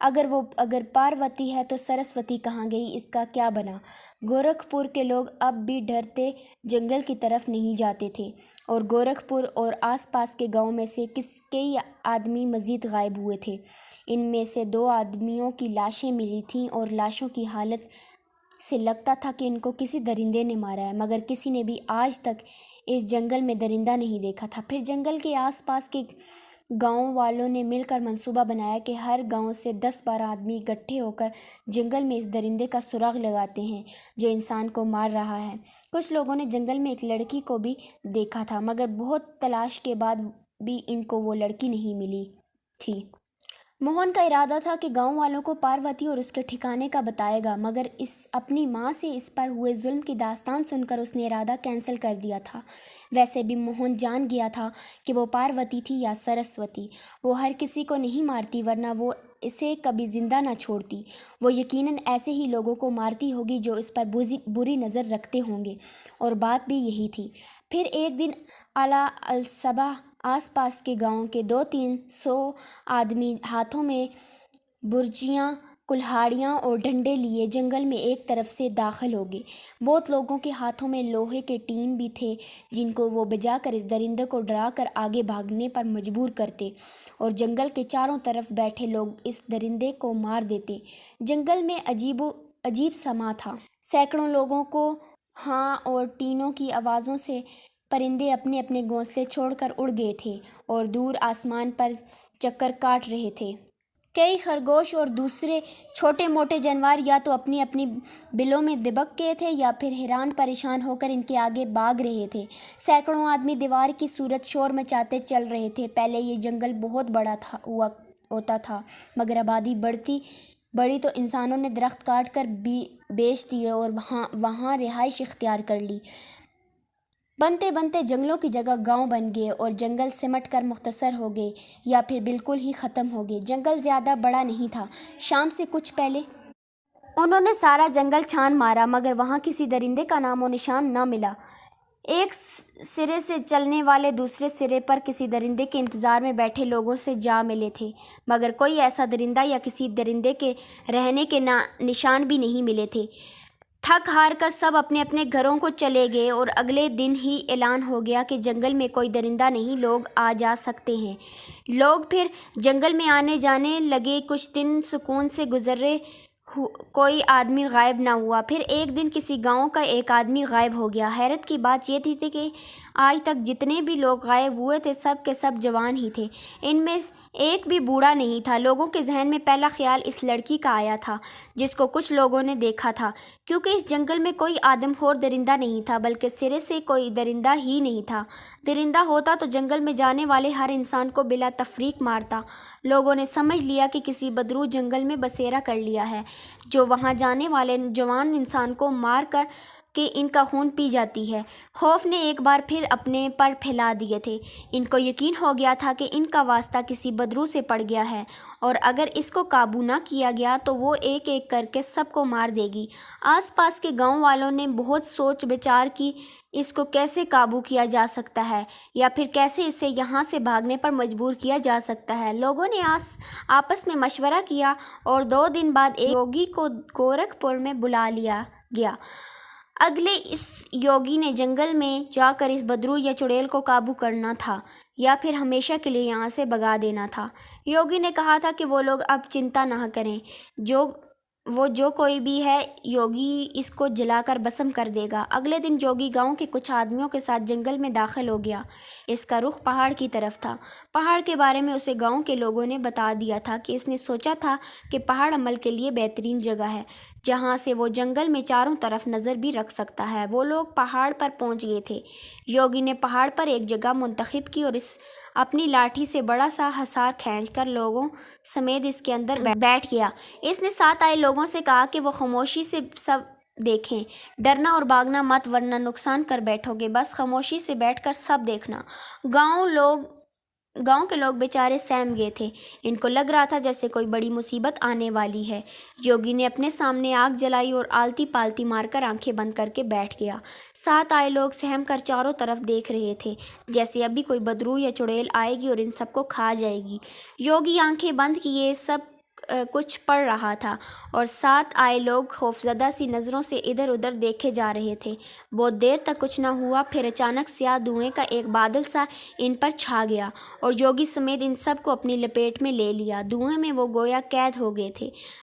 اگر پاروتی ہے تو سرسوتی کہاں گئی، اس کا کیا بنا؟ گورکھپور کے لوگ اب بھی ڈرتے جنگل کی طرف نہیں جاتے تھے، اور گورکھپور اور آس پاس کے گاؤں میں سے کئی آدمی مزید غائب ہوئے تھے۔ ان میں سے 2 آدمیوں کی لاشیں ملی تھیں اور لاشوں کی حالت سے لگتا تھا کہ ان کو کسی درندے نے مارا ہے، مگر کسی نے بھی آج تک اس جنگل میں درندہ نہیں دیکھا تھا۔ پھر جنگل کے آس پاس کے گاؤں والوں نے مل کر منصوبہ بنایا کہ ہر گاؤں سے 10-12 آدمی اکٹھے ہو کر جنگل میں اس درندے کا سراغ لگاتے ہیں جو انسان کو مار رہا ہے۔ کچھ لوگوں نے جنگل میں ایک لڑکی کو بھی دیکھا تھا، مگر بہت تلاش کے بعد بھی ان کو وہ لڑکی نہیں ملی تھی۔ موہن کا ارادہ تھا کہ گاؤں والوں کو پاروتی اور اس کے ٹھکانے کا بتائے گا، مگر اپنی ماں سے اس پر ہوئے ظلم کی داستان سن کر اس نے ارادہ کینسل کر دیا تھا۔ ویسے بھی موہن جان گیا تھا کہ وہ پاروتی تھی یا سرسوتی۔ وہ ہر کسی کو نہیں مارتی، ورنہ وہ اسے کبھی زندہ نہ چھوڑتی۔ وہ یقیناً ایسے ہی لوگوں کو مارتی ہوگی جو اس پر بری نظر رکھتے ہوں گے، اور بات بھی یہی تھی۔ پھر ایک دن اعلیٰ الصبح آس پاس کے گاؤں کے 200-300 آدمی ہاتھوں میں برچیاں، کلہاڑیاں اور ڈنڈے لیے جنگل میں ایک طرف سے داخل ہو گئے۔ بہت لوگوں کے ہاتھوں میں لوہے کے ٹین بھی تھے جن کو وہ بجا کر اس درندے کو ڈرا کر آگے بھاگنے پر مجبور کرتے، اور جنگل کے چاروں طرف بیٹھے لوگ اس درندے کو مار دیتے۔ جنگل میں عجیب سما تھا۔ سینکڑوں لوگوں کو ہاں اور ٹینوں کی آوازوں سے پرندے اپنے اپنے گھونسلے چھوڑ کر اڑ گئے تھے اور دور آسمان پر چکر کاٹ رہے تھے۔ کئی خرگوش اور دوسرے چھوٹے موٹے جانور یا تو اپنی اپنی بلوں میں دبک گئے تھے یا پھر حیران پریشان ہو کر ان کے آگے بھاگ رہے تھے۔ سینکڑوں آدمی دیوار کی صورت شور مچاتے چل رہے تھے۔ پہلے یہ جنگل بہت بڑا ہوتا تھا، مگر آبادی بڑھی تو انسانوں نے درخت کاٹ کر بیچ دیے اور وہاں رہائش اختیار کر لی۔ بنتے بنتے جنگلوں کی جگہ گاؤں بن گئے، اور جنگل سمٹ کر مختصر ہو گئے یا پھر بالکل ہی ختم ہو گئے۔ جنگل زیادہ بڑا نہیں تھا۔ شام سے کچھ پہلے انہوں نے سارا جنگل چھان مارا، مگر وہاں کسی درندے کا نام و نشان نہ ملا۔ ایک سرے سے چلنے والے دوسرے سرے پر کسی درندے کے انتظار میں بیٹھے لوگوں سے جا ملے تھے، مگر کوئی ایسا درندہ یا کسی درندے کے رہنے کے نشان بھی نہیں ملے تھے۔ تھک ہار کر سب اپنے اپنے گھروں کو چلے گئے، اور اگلے دن ہی اعلان ہو گیا کہ جنگل میں کوئی درندہ نہیں، لوگ آ جا سکتے ہیں۔ لوگ پھر جنگل میں آنے جانے لگے۔ کچھ دن سکون سے گزرے، کوئی آدمی غائب نہ ہوا۔ پھر ایک دن کسی گاؤں کا ایک آدمی غائب ہو گیا۔ حیرت کی بات یہ تھی کہ آج تک جتنے بھی لوگ غائب ہوئے تھے سب کے سب جوان ہی تھے، ان میں ایک بھی بوڑھا نہیں تھا۔ لوگوں کے ذہن میں پہلا خیال اس لڑکی کا آیا تھا جس کو کچھ لوگوں نے دیکھا تھا، کیونکہ اس جنگل میں کوئی آدم خور درندہ نہیں تھا، بلکہ سرے سے کوئی درندہ ہی نہیں تھا۔ درندہ ہوتا تو جنگل میں جانے والے ہر انسان کو بلا تفریق مارتا۔ لوگوں نے سمجھ لیا کہ کسی بدرو جنگل میں بسیرا کر لیا ہے، جو وہاں جانے والے جوان انسان کو مار کر کہ ان کا خون پی جاتی ہے۔ خوف نے ایک بار پھر اپنے پر پھیلا دیے تھے۔ ان کو یقین ہو گیا تھا کہ ان کا واسطہ کسی بدرو سے پڑ گیا ہے، اور اگر اس کو قابو نہ کیا گیا تو وہ ایک ایک کر کے سب کو مار دے گی۔ آس پاس کے گاؤں والوں نے بہت سوچ بچار کی اس کو کیسے قابو کیا جا سکتا ہے، یا پھر کیسے اسے یہاں سے بھاگنے پر مجبور کیا جا سکتا ہے۔ لوگوں نے آپس میں مشورہ کیا، اور 2 دن بعد ایک یوگی کو گورکھپور میں بلا لیا گیا۔ اگلے اس یوگی نے جنگل میں جا کر اس بدرو یا چڑیل کو قابو کرنا تھا، یا پھر ہمیشہ کے لیے یہاں سے بھگا دینا تھا۔ یوگی نے کہا تھا کہ وہ لوگ اب چنتا نہ کریں، جو کوئی بھی ہے یوگی اس کو جلا کر بھسم کر دے گا۔ اگلے دن یوگی گاؤں کے کچھ آدمیوں کے ساتھ جنگل میں داخل ہو گیا۔ اس کا رخ پہاڑ کی طرف تھا۔ پہاڑ کے بارے میں اسے گاؤں کے لوگوں نے بتا دیا تھا کہ اس نے سوچا تھا کہ پہاڑ عمل کے لیے بہترین جگہ ہے، جہاں سے وہ جنگل میں چاروں طرف نظر بھی رکھ سکتا ہے۔ وہ لوگ پہاڑ پر پہنچ گئے تھے۔ یوگی نے پہاڑ پر ایک جگہ منتخب کی اور اپنی لاٹھی سے بڑا سا حصار کھینچ کر لوگوں سمیت اس کے اندر بیٹھ گیا۔ اس نے ساتھ آئے لوگوں سے کہا کہ وہ خاموشی سے سب دیکھیں، ڈرنا اور بھاگنا مت، ورنہ نقصان کر بیٹھو گے، بس خاموشی سے بیٹھ کر سب دیکھنا۔ گاؤں کے لوگ بیچارے سہم گئے تھے۔ ان کو لگ رہا تھا جیسے کوئی بڑی مصیبت آنے والی ہے۔ یوگی نے اپنے سامنے آگ جلائی اور آلتی پالتی مار کر آنکھیں بند کر کے بیٹھ گیا۔ ساتھ آئے لوگ سہم کر چاروں طرف دیکھ رہے تھے، جیسے ابھی کوئی بدرو یا چڑیل آئے گی اور ان سب کو کھا جائے گی۔ یوگی آنکھیں بند کیے سب کچھ پڑھ رہا تھا اور ساتھ آئے لوگ خوفزدہ سی نظروں سے ادھر ادھر دیکھے جا رہے تھے۔ بہت دیر تک کچھ نہ ہوا، پھر اچانک سیاہ دھوئیں کا ایک بادل سا ان پر چھا گیا اور جوگی سمیت ان سب کو اپنی لپیٹ میں لے لیا۔ دھوئیں میں وہ گویا قید ہو گئے تھے۔